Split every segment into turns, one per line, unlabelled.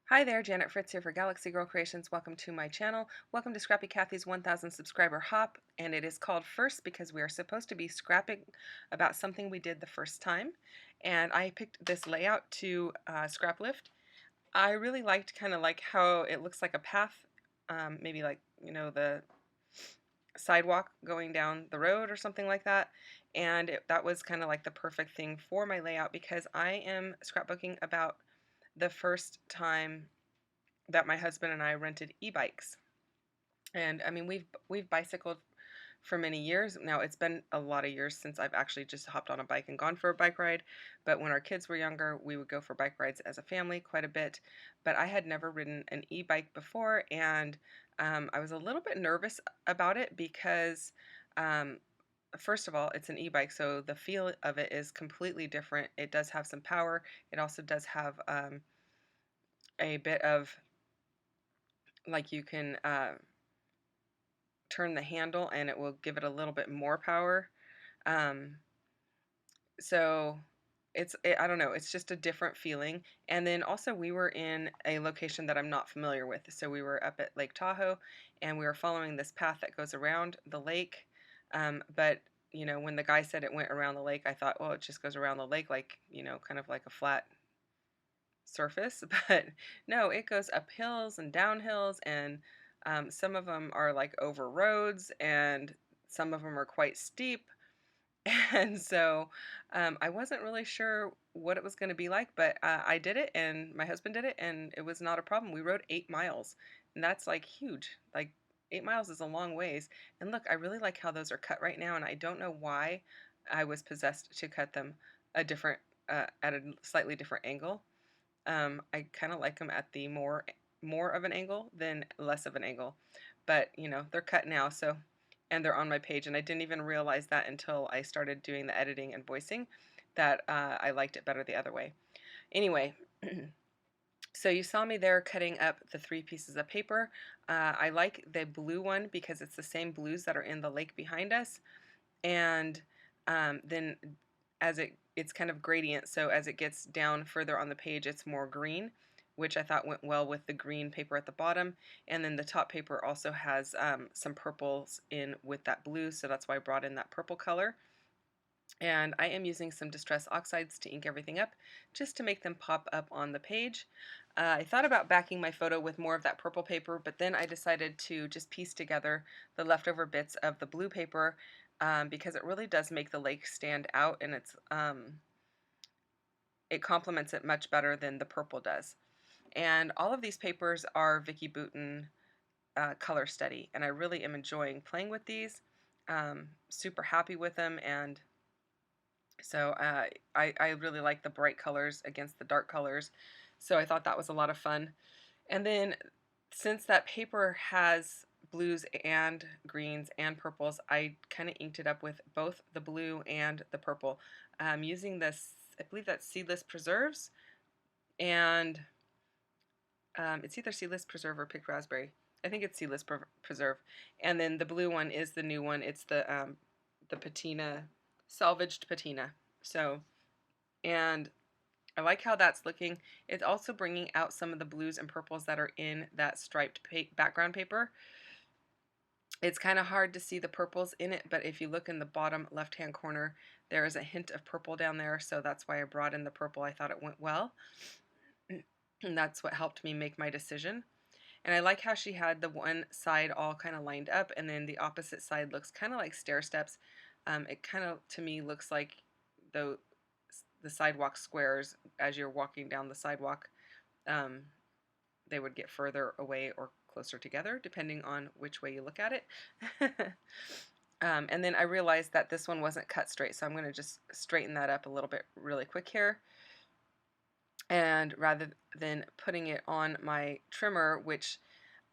Hi there, Janet Fritz here for Galaxy Girl Creations. Welcome to my channel. Welcome to Scrappy Kathy's 1000 subscriber hop, and it is called First because we are supposed to be scrapping about something we did the first time. And I picked this layout to scrap lift. I really liked kind of like how it looks like a path, maybe like, the sidewalk going down the road or something like that. And that was kind of like the perfect thing for my layout because I am scrapbooking about the first time that my husband and I rented e-bikes. And I mean, we've bicycled for many years. Now, it's been a lot of years since I've actually just hopped on a bike and gone for a bike ride. But when our kids were younger, we would go for bike rides as a family quite a bit. But I had never ridden an e-bike before, and I was a little bit nervous about it because um, first of all, it's an e-bike, so the feel of it is completely different. It does have some power. It also does have a bit of, like, you can turn the handle and it will give it a little bit more power. Um, so I don't know, it's just a different feeling. And then also we were in a location that I'm not familiar with. So we were up at Lake Tahoe and we were following this path that goes around the lake. But when the guy said it went around the lake, I thought, well, it just goes around the lake like, kind of like a flat surface. But no, it goes up hills and down hills, and some of them are like over roads, and some of them are quite steep. And so I wasn't really sure what it was going to be like, but I did it, and my husband did it, and it was not a problem. We rode 8 miles, and that's like huge. Like 8 miles is a long ways. And look, I really like how those are cut right now, and I don't know why I was possessed to cut them at a slightly different angle. I kind of like them at the more of an angle than less of an angle, but they're cut now, so, and they're on my page, and I didn't even realize that until I started doing the editing and voicing that I liked it better the other way. Anyway, so you saw me there cutting up the 3 pieces of paper. I like the blue one because it's the same blues that are in the lake behind us, and then it's kind of gradient, so as it gets down further on the page, it's more green, which I thought went well with the green paper at the bottom. And then the top paper also has some purples in with that blue, so that's why I brought in that purple color. And I am using some Distress Oxides to ink everything up, just to make them pop up on the page. I thought about backing my photo with more of that purple paper, but then I decided to just piece together the leftover bits of the blue paper because it really does make the lake stand out, and it complements it much better than the purple does. And all of these papers are Vicki Boutin color study, and I really am enjoying playing with these. Super happy with them, and so I really like the bright colors against the dark colors, so I thought that was a lot of fun. And then since that paper has blues and greens and purples, I kind of inked it up with both the blue and the purple. Using this, I believe that's Seedless Preserves, and it's either Seedless Preserve or Picked Raspberry. I think it's Seedless Preserve. And then the blue one is the new one. It's the patina, salvaged patina. So, and I like how that's looking. It's also bringing out some of the blues and purples that are in that striped background paper. It's kind of hard to see the purples in it, but if you look in the bottom left-hand corner, there is a hint of purple down there, so that's why I brought in the purple. I thought it went well, and that's what helped me make my decision. And I like how she had the one side all kind of lined up, and then the opposite side looks kind of like stair steps. It kind of, to me, looks like the sidewalk squares as you're walking down the sidewalk. Um, they would get further away or closer together, depending on which way you look at it. And then I realized that this one wasn't cut straight, so I'm going to just straighten that up a little bit really quick here. And rather than putting it on my trimmer, which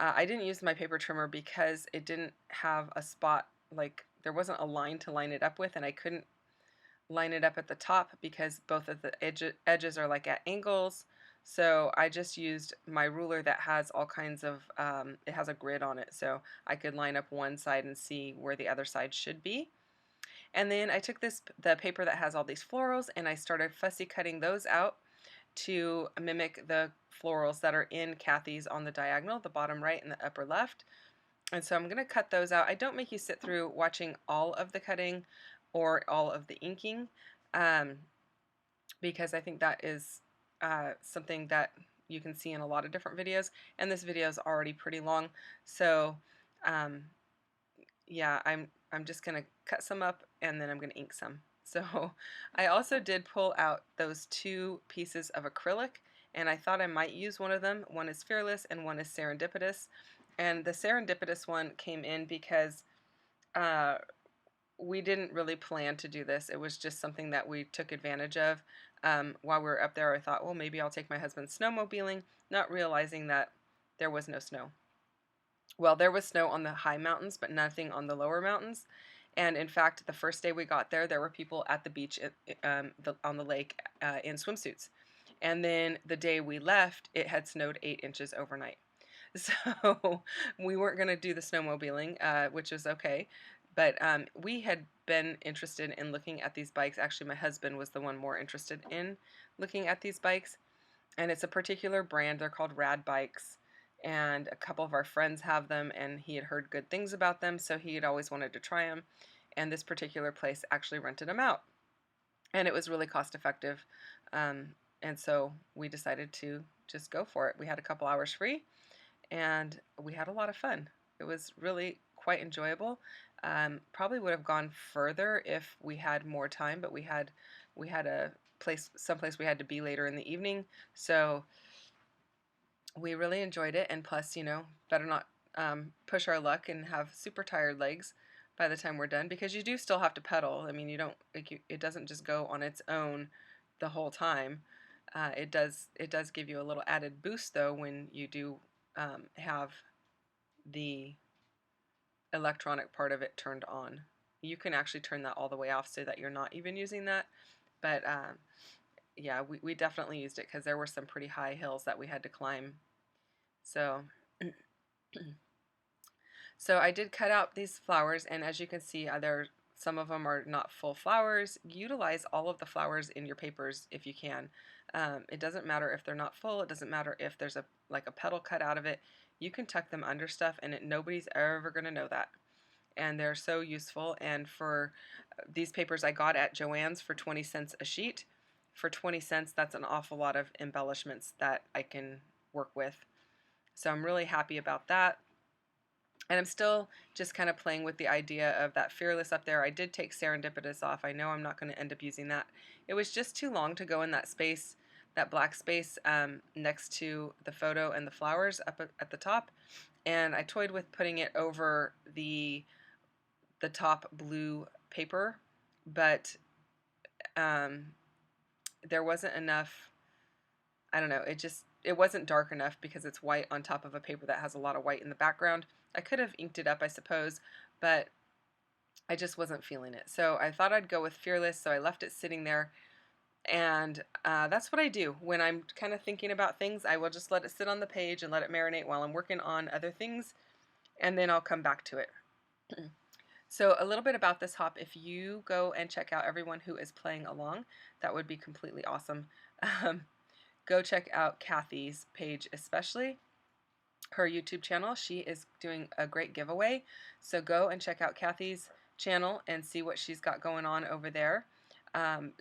I didn't use my paper trimmer because it didn't have a spot, like there wasn't a line to line it up with, and I couldn't line it up at the top because both of the edges are like at angles. So I just used my ruler that has all kinds of, it has a grid on it, so I could line up one side and see where the other side should be. And then I took the paper that has all these florals, and I started fussy cutting those out. to mimic the florals that are in Kathy's on the diagonal, the bottom right and the upper left. And so I'm going to cut those out. I don't make you sit through watching all of the cutting or all of the inking, um, because I think that is something that you can see in a lot of different videos, and this video is already pretty long. So um, yeah, I'm just going to cut some up and then I'm going to ink some. So I also did pull out those 2 pieces of acrylic, and I thought I might use one of them. One is Fearless and one is Serendipitous. And the Serendipitous one came in because uh, we didn't really plan to do this. It was just something that we took advantage of while we were up there. I thought, well, maybe I'll take my husband snowmobiling, not realizing that there was no snow. Well, there was snow on the high mountains, but nothing on the lower mountains. And in fact, the first day we got there were people at the beach on the lake in swimsuits. And then the day we left, it had snowed 8 inches overnight. So we weren't going to do the snowmobiling, which was okay. But we had been interested in looking at these bikes. Actually, my husband was the one more interested in looking at these bikes. And it's a particular brand. They're called Rad Bikes. And a couple of our friends have them, and he had heard good things about them, so he had always wanted to try them. And this particular place actually rented them out. And it was really cost effective. And so we decided to just go for it. We had a couple hours free, and we had a lot of fun. It was really quite enjoyable. Probably would have gone further if we had more time, but we had a someplace we had to be later in the evening, so we really enjoyed it. And plus, better not push our luck and have super tired legs by the time we're done, because you do still have to pedal. I mean, you don't it doesn't just go on its own the whole time. It does give you a little added boost though when you do have the electronic part of it turned on. You can actually turn that all the way off so that you're not even using that. But yeah, we definitely used it because there were some pretty high hills that we had to climb. So, so I did cut out these flowers, and as you can see, some of them are not full flowers. Utilize all of the flowers in your papers if you can. It doesn't matter if they're not full. It doesn't matter if there's a petal cut out of it. You can tuck them under stuff, and nobody's ever going to know that. And they're so useful. And for these papers I got at Joann's for 20 cents a sheet. For 20 cents, that's an awful lot of embellishments that I can work with. So I'm really happy about that. And I'm still just kind of playing with the idea of that Fearless up there. I did take Serendipitous off. I know I'm not going to end up using that. It was just too long to go in that space, that black space next to the photo and the flowers up at the top. And I toyed with putting it over the top blue paper, but there wasn't enough. I don't know, it wasn't dark enough because it's white on top of a paper that has a lot of white in the background. I could have inked it up, I suppose, but I just wasn't feeling it. So I thought I'd go with Fearless, so I left it sitting there. And that's what I do when I'm kind of thinking about things. I will just let it sit on the page and let it marinate while I'm working on other things, and then I'll come back to it. So a little bit about this hop. If you go and check out everyone who is playing along, that would be completely awesome. Go check out Kathy's page, especially her YouTube channel. She is doing a great giveaway. So go and check out Kathy's channel and see what she's got going on over there.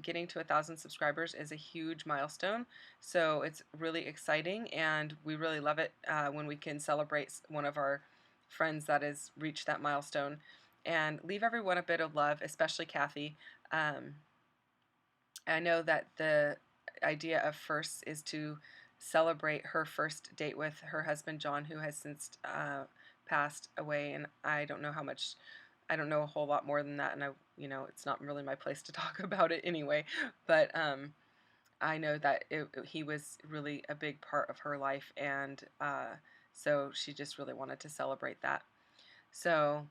Getting to 1,000 subscribers is a huge milestone, so it's really exciting, and we really love it when we can celebrate one of our friends that has reached that milestone. And leave everyone a bit of love, especially Kathy. I know that the idea of firsts is to celebrate her first date with her husband John, who has since passed away, and I don't know a whole lot more than that, and it's not really my place to talk about it anyway, but I know that he was really a big part of her life, and so she just really wanted to celebrate that. So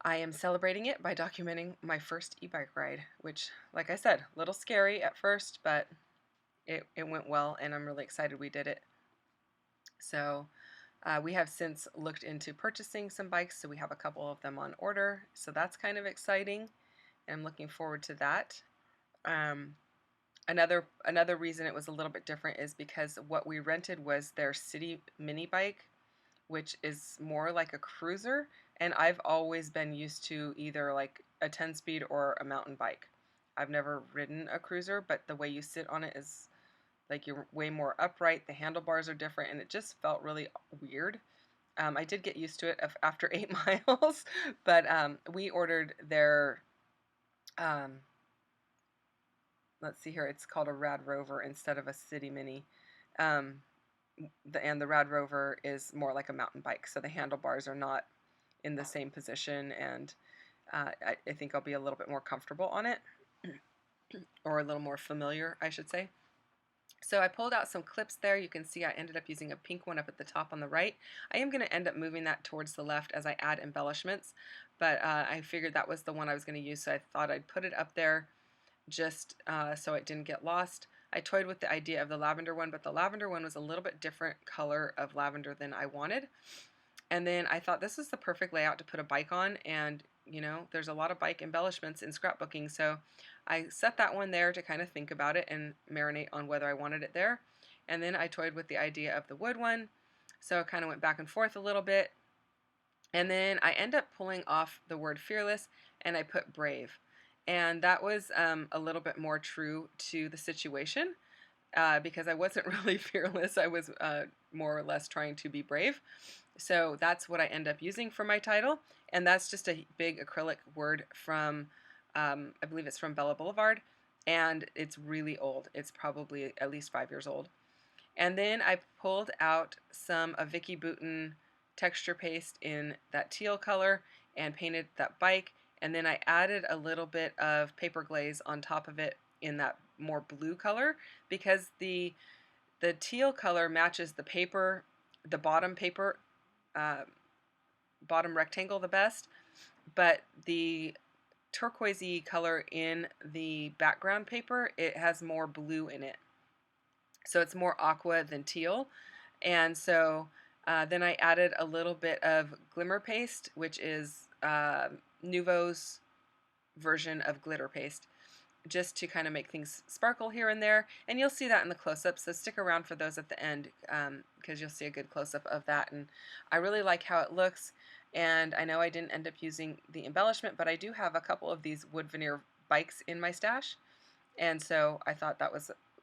I am celebrating it by documenting my first e-bike ride, which, like I said, a little scary at first, but it went well, and I'm really excited we did it. So we have since looked into purchasing some bikes, so we have a couple of them on order, so that's kind of exciting, and I'm looking forward to that. Another reason it was a little bit different is because what we rented was their city mini bike, which is more like a cruiser, and I've always been used to either like a 10 speed or a mountain bike. I've never ridden a cruiser, but the way you sit on it is like you're way more upright, the handlebars are different, and it just felt really weird. I did get used to it after 8 miles, but we ordered their, um, let's see here, it's called a Rad Rover instead of a City Mini. Um, and the Rad Rover is more like a mountain bike, so the handlebars are not in the same position, and I think I'll be a little bit more comfortable on it, or a little more familiar, I should say. So I pulled out some clips there. You can see I ended up using a pink one up at the top on the right. I am going to end up moving that towards the left as I add embellishments, but I figured that was the one I was going to use, so I thought I'd put it up there just so it didn't get lost. I toyed with the idea of the lavender one, but the lavender one was a little bit different color of lavender than I wanted. And then I thought this is the perfect layout to put a bike on, and you know, there's a lot of bike embellishments in scrapbooking, so I set that one there to kind of think about it and marinate on whether I wanted it there. And then I toyed with the idea of the wood one, so I kind of went back and forth a little bit. And then I end up pulling off the word fearless and I put brave. And that was a little bit more true to the situation because I wasn't really fearless. I was more or less trying to be brave. So that's what I end up using for my title. And that's just a big acrylic word from, I believe it's from Bella Boulevard. And it's really old. It's probably at least 5 years old. And then I pulled out some of Vicki Boutin texture paste in that teal color and painted that bike. And then I added a little bit of paper glaze on top of it in that more blue color because the teal color matches the paper, the bottom paper, uh, bottom rectangle the best, but the turquoisey color in the background paper, it has more blue in it. So it's more aqua than teal. And so then I added a little bit of glimmer paste, which is Nuvo's version of glitter paste, just to kind of make things sparkle here and there. And you'll see that in the close-up, so stick around for those at the end because you'll see a good close-up of that. And I really like how it looks. And I know I didn't end up using the embellishment, but I do have a couple of these wood veneer bikes in my stash. And so I thought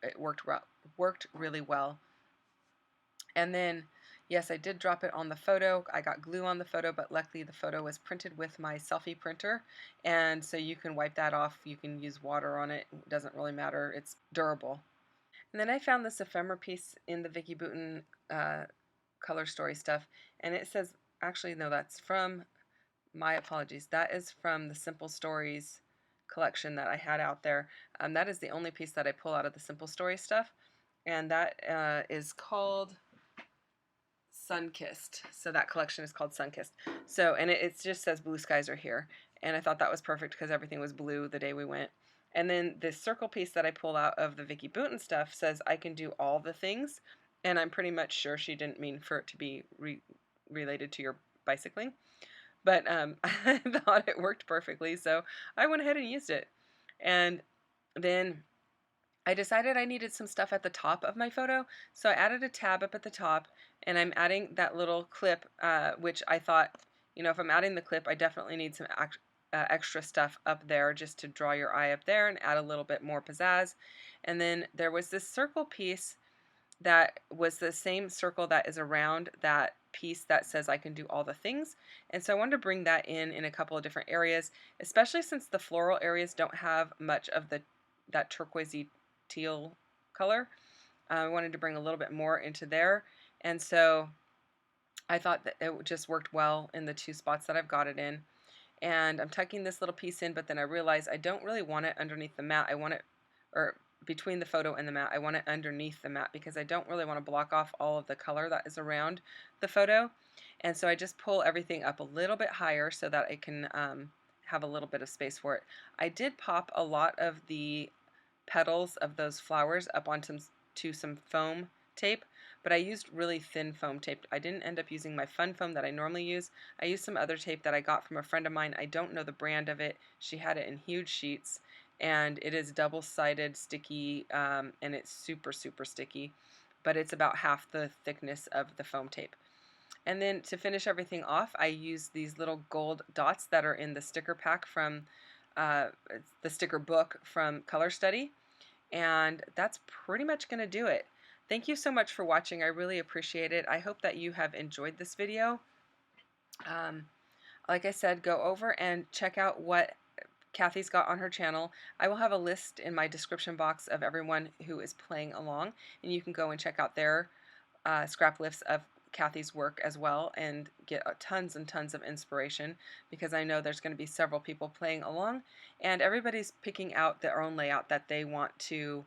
it worked really well. And then, yes, I did drop it on the photo. I got glue on the photo, but luckily the photo was printed with my selfie printer. And so you can wipe that off. You can use water on it. It doesn't really matter. It's durable. And then I found this ephemera piece in the Vicki Boutin color story stuff. And it says, actually, no, that's from, my apologies. That is from the Simple Stories collection that I had out there. That is the only piece that I pull out of the Simple Story stuff. And that is called Sunkissed. So that collection is called Sunkissed. So, and it just says blue skies are here. And I thought that was perfect because everything was blue the day we went. And then this circle piece that I pulled out of the Vicki Boutin stuff says I can do all the things. And I'm pretty much sure she didn't mean for it to be related to your bicycling. But I thought it worked perfectly. So I went ahead and used it. And then I decided I needed some stuff at the top of my photo, so I added a tab up at the top, and I'm adding that little clip, which I thought, you know, if I'm adding the clip, I definitely need some extra stuff up there just to draw your eye up there and add a little bit more pizzazz. And then there was this circle piece that was the same circle that is around that piece that says I can do all the things. And so I wanted to bring that in a couple of different areas, especially since the floral areas don't have much of that turquoisey teal color. I wanted to bring a little bit more into there. And so I thought that it just worked well in the two spots that I've got it in. And I'm tucking this little piece in, but then I realized I don't really want it underneath the mat. I want it, or between the photo and the mat, I want it underneath the mat because I don't really want to block off all of the color that is around the photo. And so I just pull everything up a little bit higher so that I can have a little bit of space for it. I did pop a lot of the petals of those flowers up onto some foam tape, but I used really thin foam tape. I didn't end up using my fun foam that I normally use. I used some other tape that I got from a friend of mine. I don't know the brand of it. She had it in huge sheets, and it is double-sided sticky, and it's super, super sticky, but it's about half the thickness of the foam tape. And then to finish everything off, I use these little gold dots that are in the sticker pack from the sticker book from Color Study. And that's pretty much going to do it. Thank you so much for watching. I really appreciate it. I hope that you have enjoyed this video. Um, like I said, go over and check out what Kathy's got on her channel. I will have a list in my description box of everyone who is playing along, and you can go and check out their scrap lifts of Kathy's work as well and get tons and tons of inspiration, because I know there's going to be several people playing along, and everybody's picking out their own layout that they want to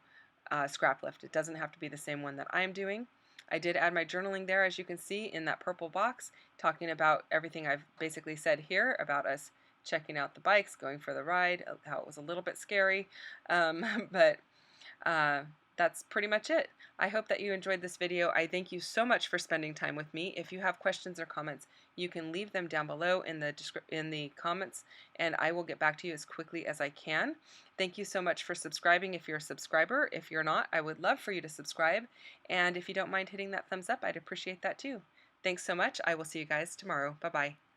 scrap lift. It doesn't have to be the same one that I'm doing. I did add my journaling there, as you can see in that purple box, talking about everything I've basically said here about us checking out the bikes, going for the ride, how it was a little bit scary, but uh, that's pretty much it. I hope that you enjoyed this video. I thank you so much for spending time with me. If you have questions or comments, you can leave them down below in the comments, and I will get back to you as quickly as I can. Thank you so much for subscribing if you're a subscriber. If you're not, I would love for you to subscribe, and if you don't mind hitting that thumbs up, I'd appreciate that too. Thanks so much. I will see you guys tomorrow. Bye-bye.